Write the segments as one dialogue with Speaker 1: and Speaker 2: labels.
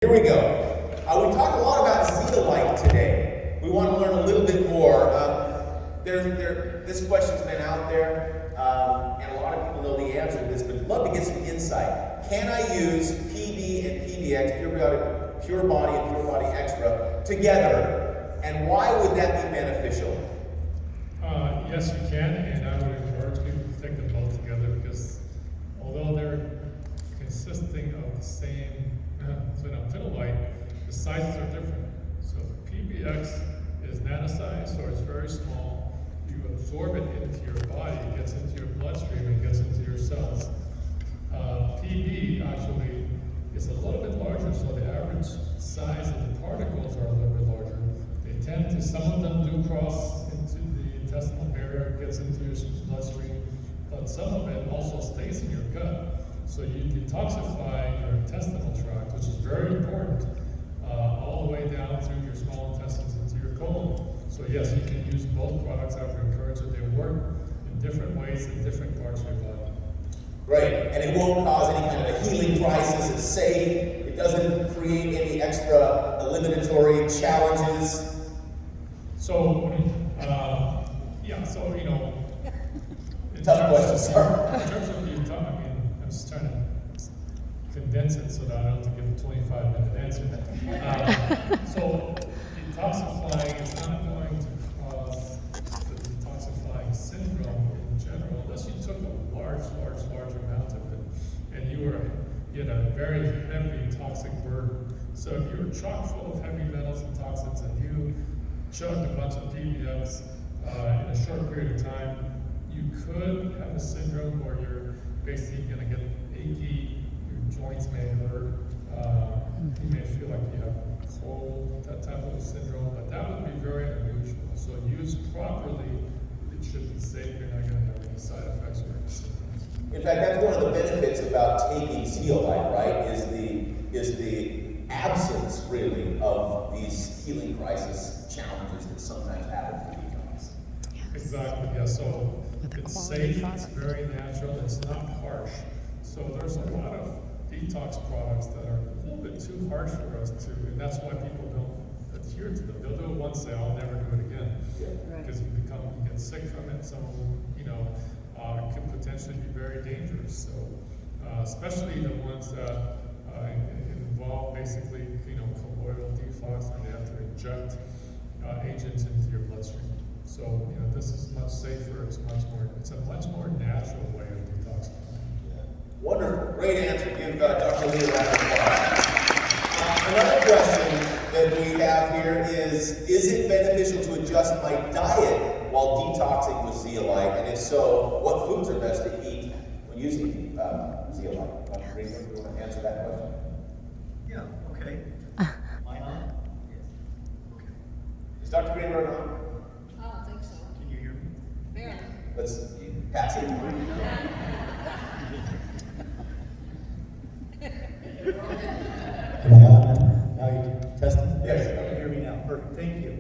Speaker 1: Here we go. We talked a lot about zeolite today. We want to learn a little bit more. This question's been out there, and a lot of people know the answer to this, but I'd love to get some insight. Can I use PB and PBX, Pure Body and Pure Body Extra, together? And why would that be beneficial?
Speaker 2: Yes, you can, and I would encourage people to take them both together because although they're consisting of the same phenolite, the sizes are different. So the PBX is nanosized, so it's very small. You absorb it into your body, it gets into your bloodstream, and gets into your cells. PB actually is a little bit larger, so the average size of the particles are a little bit larger. They tend to, some of them do cross into the intestinal barrier, gets into your bloodstream, but some of it also stays in your gut. So you detoxify your intestinal tract, which is very important, all the way down through your small intestines into your colon. So yes, you can use both products. I would encourage that they work in different ways in different parts of your body.
Speaker 1: Great, and it won't cause any kind of a healing crisis. It's safe. It doesn't create any extra eliminatory challenges.
Speaker 2: So,
Speaker 1: Tough question, sorry.
Speaker 2: In terms of detox, I'm just trying to condense it so that I don't have to give a 25-minute answer. So detoxifying is not going to cause the detoxifying syndrome in general unless you took a large amount of it and you had a very heavy toxic burden. So if you were chock full of heavy metals and toxins and you chugged a bunch of PBX in a short period of time, you could have a syndrome where you're basically going to get achy, your joints may hurt, you may feel like you have cold, that type of a syndrome, but that would be very unusual. So used properly, it should be safe. You're not going to have any side effects or any symptoms.
Speaker 1: In fact, that's one of the benefits about taking zeolite, right? Is the absence really of these healing crisis challenges that sometimes happen for detox.
Speaker 2: Exactly, yeah. So it's safe, it's very natural, it's not harsh. So there's a lot of detox products that are a little bit too harsh for us to, and that's why people don't adhere to them. They'll do it once, say, I'll never do it again. Because you get sick from it. Some of them, can potentially be very dangerous. So, especially the ones that involve basically, colloidal deflux, where they have to inject agents into your bloodstream. So, this is much safer. It's a much more natural way of detoxifying.
Speaker 1: Wonderful, great answer. Give Dr. Lee a round of applause. Another question that we have here is it beneficial to adjust my diet while detoxing with zeolite? And if so, what foods are best to eat when using zeolite? Dr. Greenberg, do you want to answer that question?
Speaker 3: Yeah, okay. Am I on? Yes. Okay.
Speaker 1: Is Dr. Greenberg on?
Speaker 4: I don't think so.
Speaker 3: Can you hear me?
Speaker 4: Barely.
Speaker 1: Let's pass it.
Speaker 3: Am I on? Now you can test it?
Speaker 1: Yes.
Speaker 3: You can hear me now. Perfect. Thank you.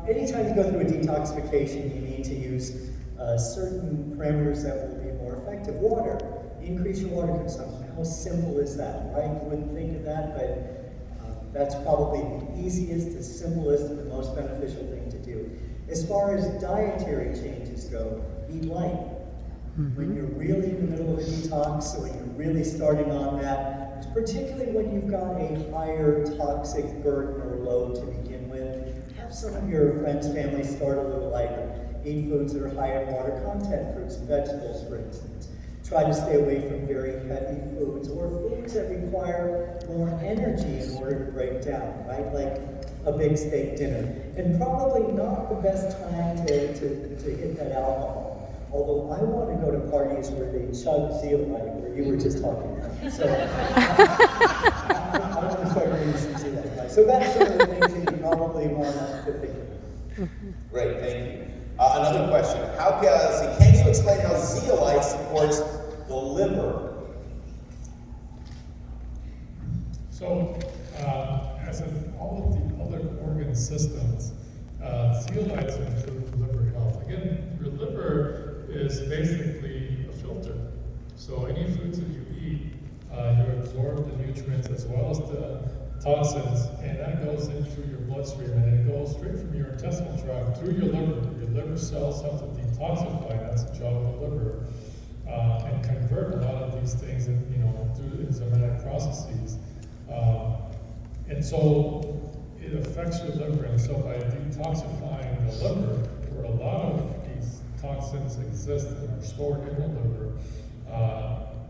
Speaker 3: Anytime you go through a detoxification, you need to use certain parameters that will be more effective. Water. Increase your water consumption. How simple is that, right? You wouldn't think of that, but that's probably the easiest, the simplest, and the most beneficial thing to do. As far as dietary changes go, eat light. When you're really in the middle of a detox, so when you're really starting on that, particularly when you've got a higher toxic burden or load to begin with, have some of your friends, family start a little lighter. Eat foods that are high in water content, fruits and vegetables, for instance. Try to stay away from very heavy foods or foods that require more energy in order to break down, right? Like a big steak dinner. And probably not the best time to hit that alcohol. Although I want to go to parties where they chug zeolite, where you were just talking about. So I want to start reading some zeolite. So that's some of the things that you probably want to think of.
Speaker 1: Great, thank you. Another question. Can you explain how zeolite supports the liver?
Speaker 2: So, as in all of the other organ systems, zeolites improve liver health. Again, your liver is basically a filter. So any foods that you eat you absorb the nutrients as well as the toxins, and that goes in through your bloodstream, and it goes straight from your intestinal tract through your liver. Your liver cells have to detoxify, that's the job of the liver, and convert a lot of these things, through enzymatic processes. And so it affects your liver, and so by detoxifying the liver, where a lot of these toxins exist and are stored in the liver,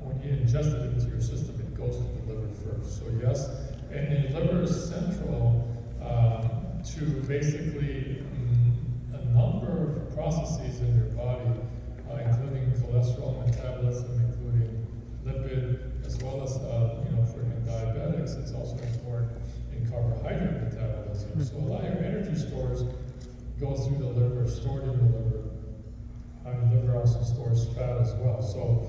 Speaker 2: when you ingest it into your system, it goes to the liver first. So yes, and the liver is central to basically a number of processes in your body, including cholesterol metabolism, including lipid, as well as for diabetics, it's also important in carbohydrate metabolism. So a lot of your energy stores go through the liver, stored in the liver. The liver also stores fat as well. So,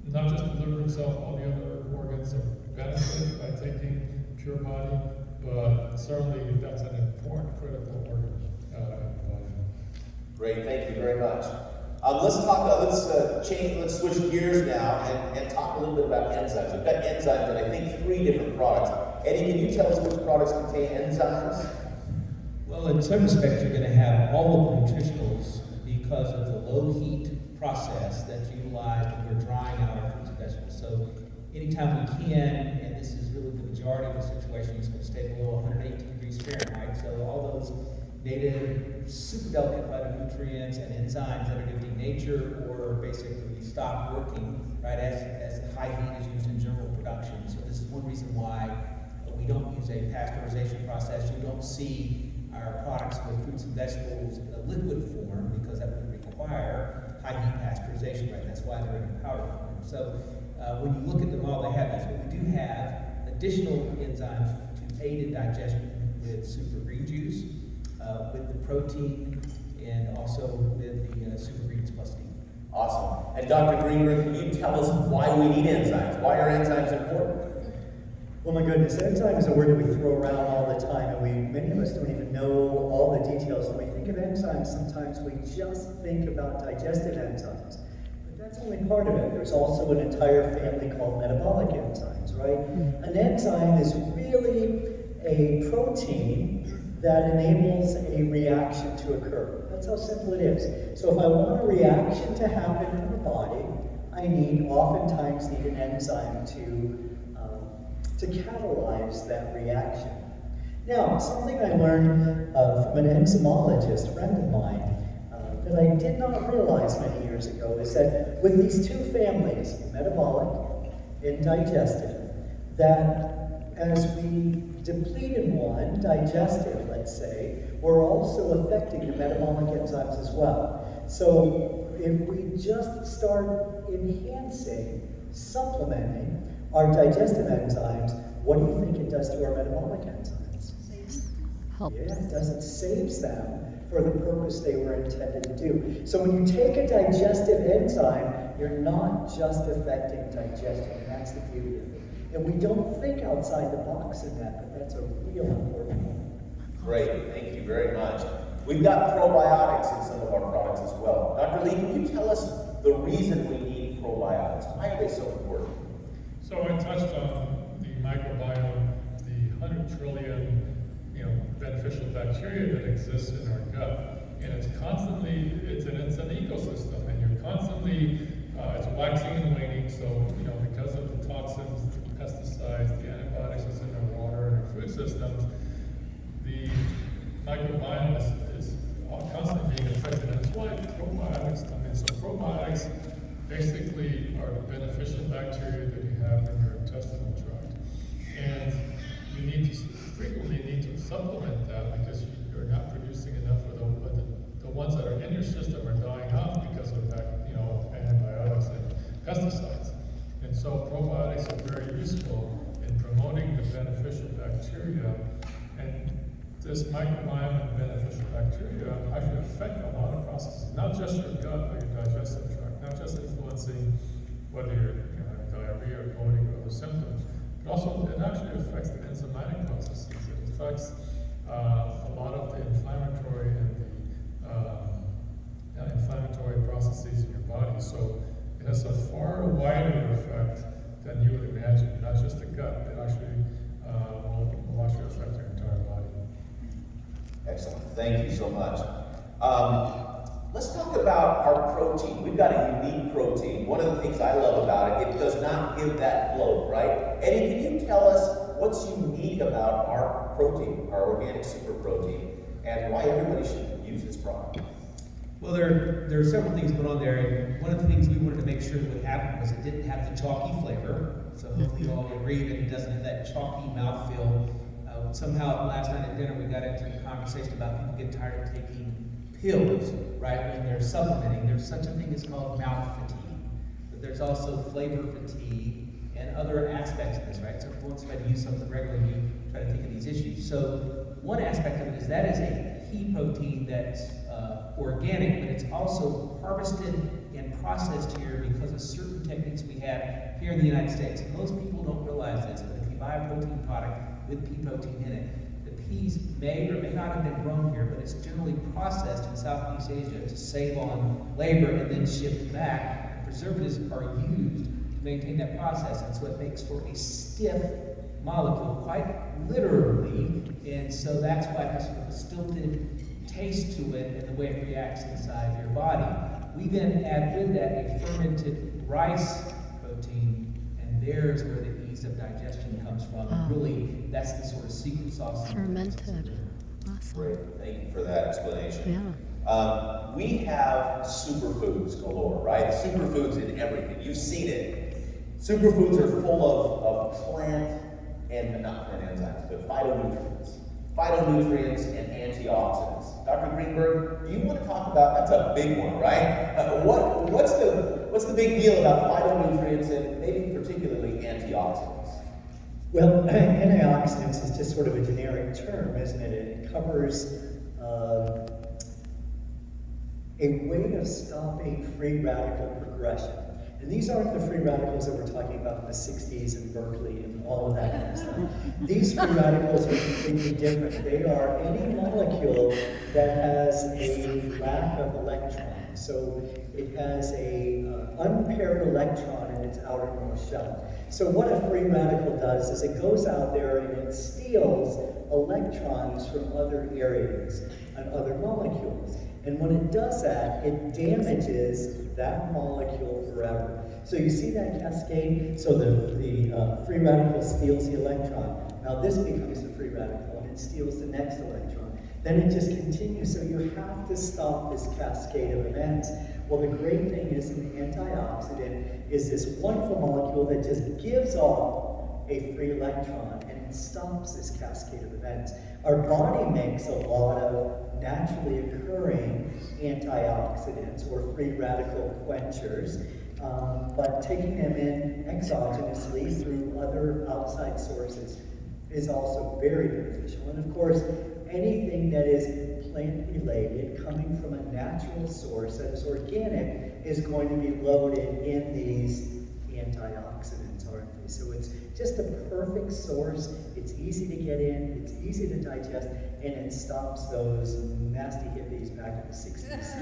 Speaker 2: not just the liver itself, all the other organs are benefited by taking Pure Body, but certainly that's an important, critical organ in the body.
Speaker 1: Great, thank you very much. Let's switch gears now and talk a little bit about enzymes. We've got enzymes in I think 3 different products. Eddie, can you tell us which products contain enzymes?
Speaker 4: Well, in some respects, you're going to have all of the nutritionals because of the low heat process that's utilized when we're drying out our fruits and vegetables. So anytime we can, and this is really the majority of the situation, it's going to stay below 118 degrees Fahrenheit. So all those native, super delicate phytonutrients and enzymes that are going to be nature or basically stop working, right, as high heat is used in general production. So this is one reason why we don't use a pasteurization process. You don't see our products with fruits and vegetables in a liquid form because that would require high heat pasteurization, right? That's why they're in a powder form. So when you look at them all, they have this. But we do have additional enzymes to aid in digestion with super green juice, with the protein, and also with the super greens plus D.
Speaker 1: Awesome. And Dr. Greenberg, can you tell us why we need enzymes? Why are enzymes important?
Speaker 3: Well, my goodness, enzyme is a word that we throw around all the time, and many of us don't even know all the details. When we think of enzymes, sometimes we just think about digestive enzymes. But that's only part of it. There's also an entire family called metabolic enzymes, right? An enzyme is really a protein that enables a reaction to occur. That's how simple it is. So if I want a reaction to happen in the body, I oftentimes need an enzyme to catalyze that reaction. Now, something I learned from an enzymologist friend of mine that I did not realize many years ago is that with these 2 families, metabolic and digestive, that as we deplete in one, digestive, let's say, we're also affecting the metabolic enzymes as well. So if we just start enhancing, supplementing our digestive enzymes, what do you think it does to our metabolic enzymes?
Speaker 5: Helps.
Speaker 3: Yeah, it does. It saves them for the purpose they were intended to do. So when you take a digestive enzyme, you're not just affecting digestion, and that's the beauty of it. And we don't think outside the box in that, but that's a real important one.
Speaker 1: Great, thank you very much. We've got probiotics in some of our products as well. Dr. Lee, can you tell us the reason we need probiotics? Why are they so important?
Speaker 2: So I touched on the microbiome, the 100 trillion, beneficial bacteria that exists in our gut, and it's an ecosystem, and you're constantly, it's waxing and waning. So because of the toxins, the pesticides, the antibiotics that's in our water and our food systems, the microbiome is constantly being affected, and that's why probiotics come in. So probiotics basically are the beneficial bacteria that you have in your intestinal tract. And you frequently need to supplement that because you're not producing enough of the ones that are in your system are dying off because of antibiotics and pesticides. And so probiotics are very useful in promoting the beneficial bacteria. And this microbiome and beneficial bacteria actually affect a lot of processes, not just your gut, but your digestive tract, not just influencing whether you're having diarrhea or bloating or other symptoms, but also it actually affects the enzymatic processes. It affects a lot of the inflammatory and the inflammatory processes in your body. So It has a far wider effect than you would imagine, not just the gut, it actually will actually affect your entire body.
Speaker 1: Excellent. Thank you so much. Let's talk about our protein. We've got a unique protein. One of the things I love about it, it does not give that bloat, right? Eddie, can you tell us what's unique about our protein, our organic super protein, and why everybody should use this product?
Speaker 4: Well, there are several things going on there, and one of the things we wanted to make sure would happen was it didn't have the chalky flavor. So hopefully you all agree that it doesn't have that chalky mouthfeel. Somehow last night at dinner we got into a conversation about people get tired of taking pills, right, when they're supplementing. There's such a thing as called mouth fatigue, but there's also flavor fatigue and other aspects of this, right? So if you want somebody to use something regularly, you try to think of these issues. So one aspect of it is that is a pea protein that's organic, but it's also harvested and processed here because of certain techniques we have here in the United States. And most people don't realize this, but if you buy a protein product with pea protein in it, the peas may or may not have been grown here, but it's generally processed in Southeast Asia to save on labor and then shipped back. And preservatives are used to maintain that process, and so it makes for a stiff molecule, quite literally, and so that's why it has sort of a stilted taste to it and the way it reacts inside your body. We then add with that a fermented rice protein, and there's where the ease of digestion comes from. And really, that's the sort of secret sauce.
Speaker 5: Fermented. Awesome.
Speaker 1: Great, thank you for that explanation.
Speaker 5: Yeah.
Speaker 1: We have superfoods galore, right? Superfoods in everything. You've seen it. Superfoods are full of plant and not plant enzymes, but phytonutrients and antioxidants. Dr. Greenberg, do you want to talk about, that's a big one, right? What's the big deal about phytonutrients and maybe particularly antioxidants?
Speaker 3: Well, antioxidants is just sort of a generic term, isn't it? It covers a way of stopping free radical progression. And these aren't the free radicals that we're talking about in the 60s in Berkeley and all of that kind of stuff. These free radicals are completely different. They are any molecule that has a lack of electrons. So it has a unpaired electron in its outermost shell. So what a free radical does is it goes out there and it steals electrons from other areas and other molecules. And when it does that, it damages that molecule forever. So you see that cascade? So the free radical steals the electron. Now this becomes the free radical and it steals the next electron. Then it just continues. So you have to stop this cascade of events. Well, the great thing is an antioxidant is this wonderful molecule that just gives off a free electron and it stops this cascade of events. Our body makes a lot of naturally occurring antioxidants or free radical quenchers, but taking them in exogenously through other outside sources is also very beneficial. And of course, anything that is plant related, coming from a natural source that is organic, is going to be loaded in these antioxidants, aren't they? So it's just a perfect source. It's easy to get in, it's easy to digest, and it stops those nasty hippies back in the 60s.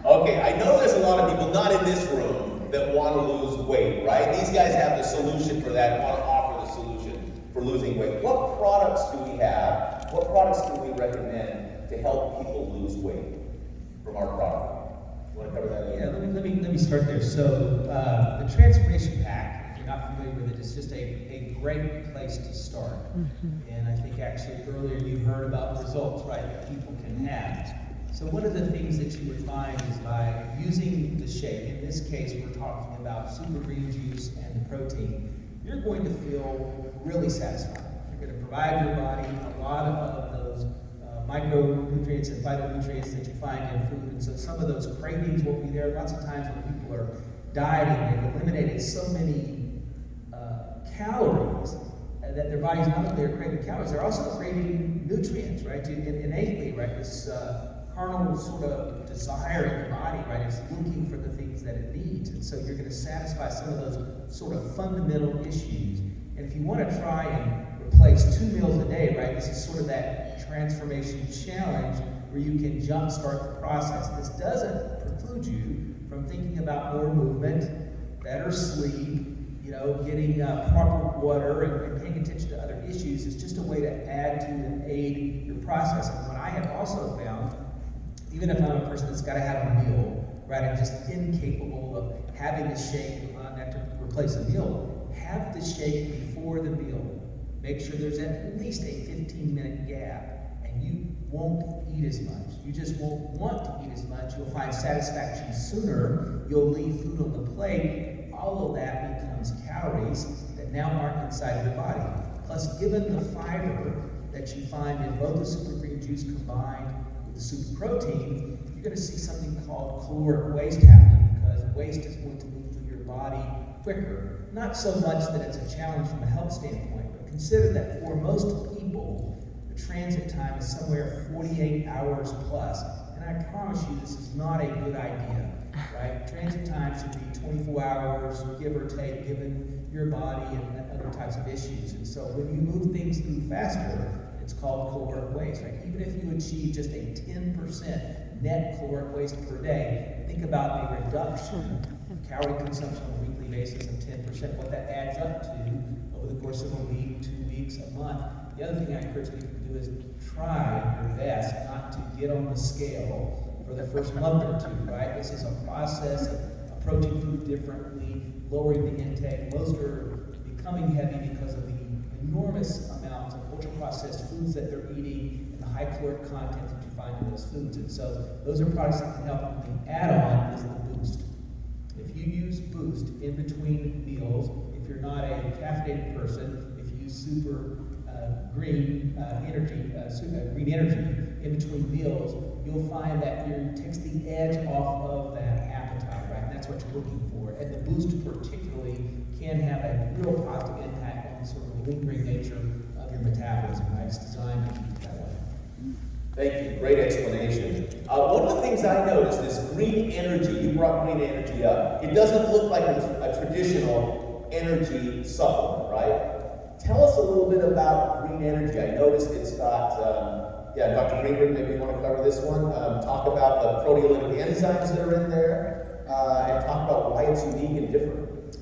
Speaker 1: Okay, I know there's a lot of people not in this room that want to lose weight, right? These guys have the solution for that and want to offer the solution for losing weight. What products do we have? What products do we recommend to help people lose weight from our product? You want to cover that?
Speaker 4: Yeah, let me start there. So the Transformation Pack, if you're not familiar with it, is just a great place to start. And I think actually earlier you heard about results, right, that people can have. So one of the things that you would find is by using the shake, in this case we're talking about super green juice and the protein, you're going to feel really satisfied. You're going to provide your body a lot of those micronutrients and phytonutrients that you find in food. And so some of those cravings will be there. Lots of times when people are dieting, they've eliminated so many calories that their bodies not only are craving calories, they're also craving nutrients, right? Innately, right? This carnal sort of desire in the body, right, is looking for the things that it needs. And so you're going to satisfy some of those sort of fundamental issues. And if you want to try and replace 2 meals a day, right, this is sort of that transformation challenge where you can jumpstart the process. This doesn't preclude you from thinking about more movement, better sleep, getting proper water and paying attention to other issues. Is just a way to add to and aid your process. And what I have also found, even if I'm a person that's got to have a meal, right, I'm just incapable of having a shake not to replace a meal, have the shake before the meal. Make sure there's at least a 15-minute gap, and you won't eat as much. You just won't want to eat as much. You'll find satisfaction sooner. You'll leave food on the plate. All of that becomes calories that now aren't inside your body. Plus, given the fiber that you find in both the super green juice combined with the super protein, you're going to see something called caloric waste happening, because waste is going to move through your body quicker. Not so much that it's a challenge from a health standpoint, but consider that for most people, the transit time is somewhere 48 hours plus. And I promise you, this is not a good idea, right? Transit time should be 24 hours, give or take, given your body and other types of issues. And so when you move things through faster, it's called caloric waste, right? Even if you achieve just a 10% net caloric waste per day, think about a reduction of calorie consumption on a weekly basis of 10%, what that adds up to over the course of a week, 2 weeks, a month. The other thing I encourage people to do is try your best not to get on the scale for the first month or two, right? This is a process of approaching food differently, lowering the intake. Most are becoming heavy because of the enormous amounts of ultra-processed foods that they're eating and the high caloric content that you find in those foods. And so those are products that can help. The add-on is the Boost. If you use Boost in between meals, if you're not a caffeinated person, if you use super green energy in between meals, you'll find that it takes the edge off of that appetite, right? And that's what you're looking for. And the Boost particularly can have a real positive impact on sort of the lingering nature of your metabolism, right? It's designed to keep it that way.
Speaker 1: Thank you. Great explanation. One of the things I noticed is green energy. You brought green energy up. It doesn't look like a traditional energy supplement, right? Tell us a little bit about green energy. I noticed it's got, Dr. Greenberg, maybe you want to cover this one. Talk about the proteolytic enzymes that are in there, and talk about why it's unique and different.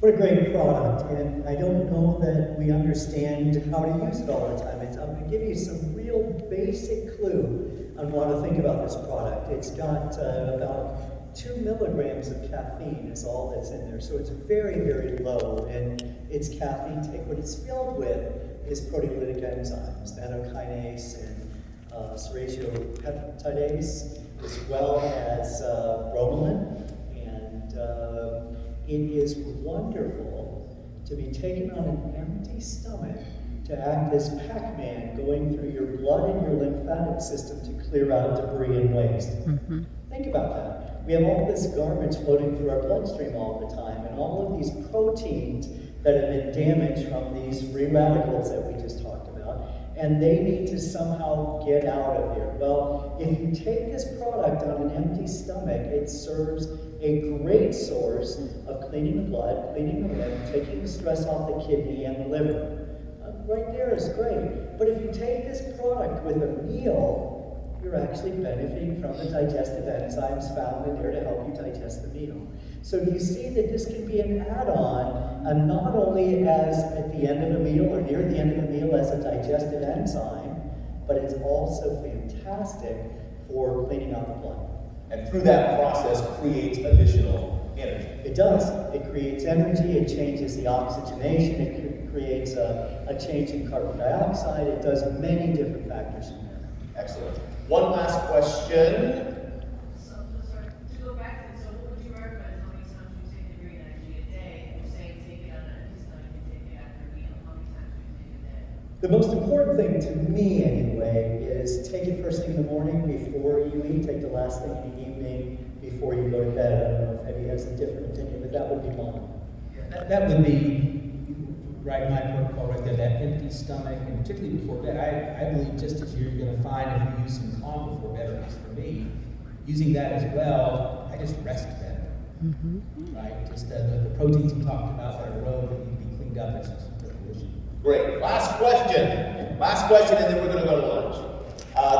Speaker 3: What a great product, and I don't know that we understand how to use it all the time. I'm going to give you some real basic clue on how to think about this product. It's got about 2 milligrams of caffeine is all that's in there, so it's very, very low in its caffeine take. What it's filled with is proteolytic enzymes, nattokinase and serratiopeptidase, as well as bromelain, and it is wonderful to be taken on an empty stomach to act as Pac-Man going through your blood and your lymphatic system to clear out debris and waste. Mm-hmm. Think about that. We have all this garbage floating through our bloodstream all the time, and all of these proteins that have been damaged from these free radicals that we just talked about, and they need to somehow get out of here. Well, if you take this product on an empty stomach, it serves a great source of cleaning the blood, cleaning the lymph, taking the stress off the kidney and the liver. Right there is great. But if you take this product with a meal, you're actually benefiting from the digestive enzymes found in there to help you digest the meal. So you see that this can be an add-on, and not only as at the end of a meal or near the end of a meal as a digestive enzyme, but it's also fantastic for cleaning out the blood.
Speaker 1: And through that process creates additional energy.
Speaker 3: It does. It creates energy, it changes the oxygenation, it creates a change in carbon dioxide, it does many different factors in there.
Speaker 1: Excellent. One last question.
Speaker 6: So to go back to, so what would you recommend? How many times do you take the green energy a day? You're saying take it on an empty stomach and take it after a meal. How many times do you take a day?
Speaker 3: The most important thing to me, anyway, is take it first thing in the morning before you eat, take the last thing in the evening before you go to bed. I don't know if Eddie has a different opinion, but that would be mine.
Speaker 4: That would be right my protocol right there, that empty stomach, and particularly before bed. I believe just as you're going to find if you use some calm before bed, or at least for me, using that as well, I just rest better. Mm-hmm. Right? Just the proteins you talked about that erode that need to be cleaned up. It's just a critical issue.
Speaker 1: Great. Last question. Last question, and then we're going to go to lunch.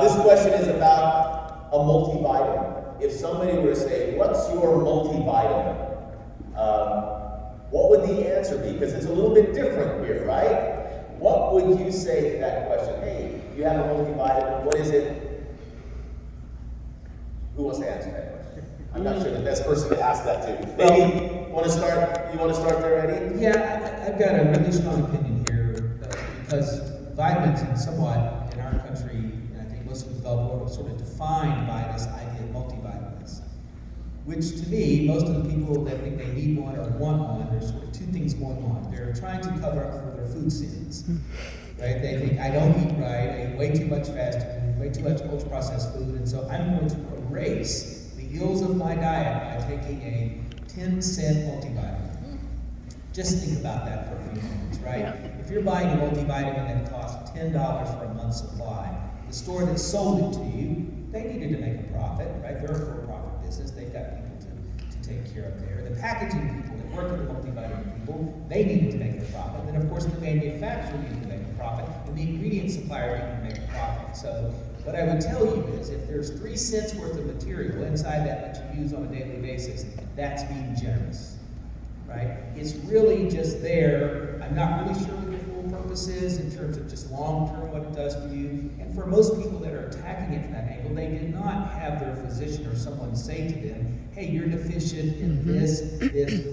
Speaker 1: This question is about a multivitamin. if somebody were to say, what's your multivitamin? What would the answer be? Because it's a little bit different here, right? What would you say to that question? Hey, you have a multivitamin, what is it? Who wants to answer that question? I'm not sure the best person to ask that to. Maybe you want to start there, Eddie?
Speaker 4: Yeah, I've got a really strong opinion here because vitamins in somewhat in our country, and I think most of the developed world, are sort of defined by this idea of multivitamins. Which to me, most of the people that think they need one or want one, there's sort of two things going on. They're trying to cover up for their food sins. Right? They think, I don't eat right, I eat way too much fast food, way too much ultra-processed food, and so I'm going to erase the ills of my diet by taking a 10-cent multivitamin. Just think about that for a few moments, right?
Speaker 5: Yeah.
Speaker 4: If you're buying a multivitamin that costs $10 for a month's supply, the store that sold it to you, they needed to make a profit, right? They're a for-profit business, they've got people to take care of there. The packaging people that work with the multivitamin people, they needed to make a profit. And then of course the manufacturer needed to make a profit, and the ingredient supplier needed to make a profit. So what I would tell you is if there's 3 cents worth of material inside that you use on a daily basis, that's being generous, right? It's really just there. I'm not really sure what the full purpose is in terms of just long-term what it does for you. And for most people that are attacking it from that angle, they did not have their physician or someone say to them, hey, you're deficient in this,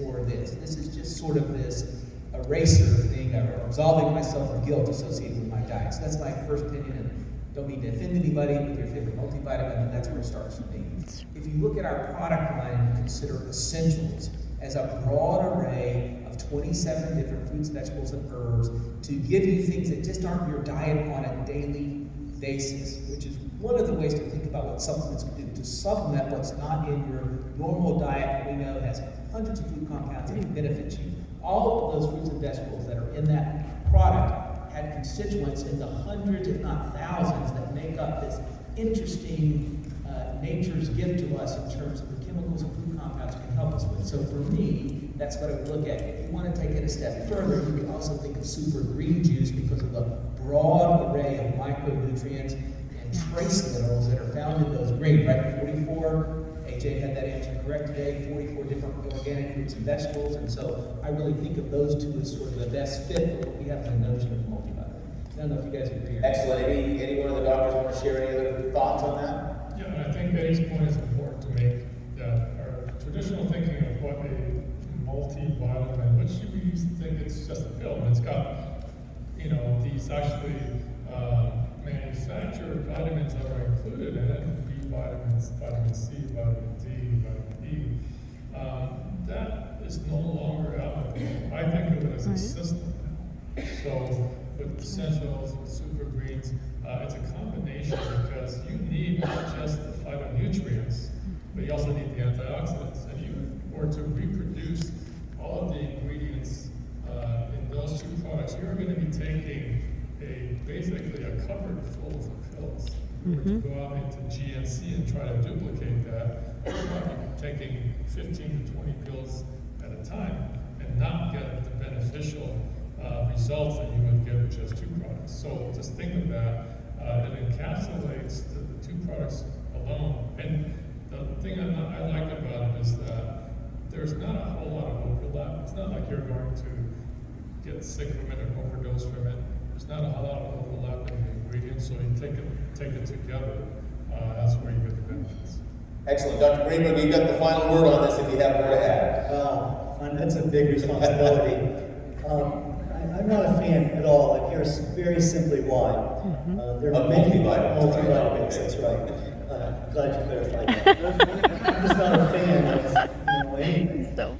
Speaker 4: or this. This is just sort of this eraser thing, or absolving myself of guilt associated with my diet. So that's my first opinion, and don't mean to offend anybody with your favorite multivitamin, and that's where it starts for me. If you look at our product line and consider essentials as a broad array of 27 different fruits, vegetables, and herbs to give you things that just aren't your diet on a daily basis, which is one of the ways to think about what supplements can do, to supplement what's not in your normal diet that we know has hundreds of food compounds that benefit you. All of those fruits and vegetables that are in that product had constituents in the hundreds, if not thousands, that make up this interesting nature's gift to us in terms of the chemicals and food compounds it can help us with. So for me, that's what I would look at. If you want to take it a step further, you can also think of super green juice because of the broad array of micronutrients and trace minerals that are found in those green, right? 44, AJ had that answer correct today, 44 different organic fruits and vegetables, and so I really think of those two as sort of the best fit for what we have in the notion of multivitamin. I don't know if you guys agree or not.
Speaker 1: Excellent. Any one of the doctors want to share any other thoughts on that?
Speaker 2: Yeah, and I think Eddie's point is important to make, that our traditional thinking of what a multivitamin, which we used to think it's just a pill, and it's got, these actually manufactured vitamins that are included in it, B vitamins, vitamin C, vitamin D, vitamin E. That is no longer out there. I think of it as a system now. So with essentials, with super greens, it's a combination because you need not just the phytonutrients, but you also need the antioxidants. And you were to reproduce all of the ingredients in those two products, you're going to be taking basically a cupboard full of pills. If you were to go out into GNC and try to duplicate that, you're probably taking 15 to 20 pills at a time and not get the beneficial results that you would get with just two products. So just think of that. It encapsulates the two products alone. And the thing I like about it is that there's not a whole lot of overlap. It's not like you're going to get sick from it or overdose from it. There's not a whole lot of overlap in the ingredients, so you take it together. That's where you get the benefits.
Speaker 1: Excellent. Dr. Greenberg, you've got the final word on this if you have more to add.
Speaker 3: And that's a big responsibility. I'm not a fan at all, and here's very simply why. There are many multivitamins, that's right. Glad you clarified that. I'm just not a fan of anything.
Speaker 5: So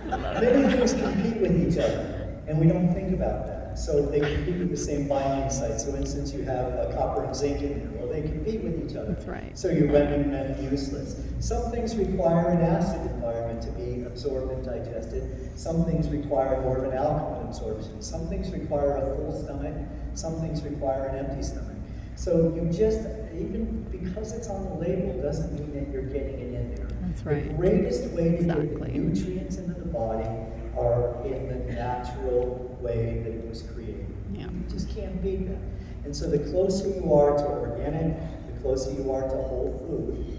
Speaker 3: Many things compete with each other, and we don't think about that. So they compete with the same binding site. So, for instance, you have copper and zinc in here. Well, they compete with each other.
Speaker 5: That's right.
Speaker 3: So you're rendering them useless. Some things require an acid environment to be absorbed and digested. Some things require more of an alkaline absorption. Some things require a full stomach. Some things require an empty stomach. So you just, even because it's on the label, doesn't mean that you're getting it in there.
Speaker 5: That's right.
Speaker 3: The greatest way to get the
Speaker 5: Exactly.
Speaker 3: nutrients into the body are in the natural way that it was created.
Speaker 5: Yeah.
Speaker 3: You just can't beat that. And so the closer you are to organic, the closer you are to whole food,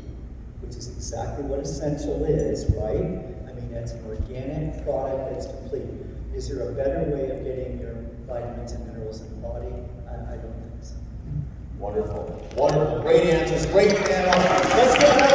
Speaker 3: which is exactly what Essential is, right? I mean, that's an organic product that's complete. Is there a better way of getting your vitamins and minerals in the body? I don't think so.
Speaker 1: Wonderful. Wonderful. Great answers. Great panel. Let's give it up.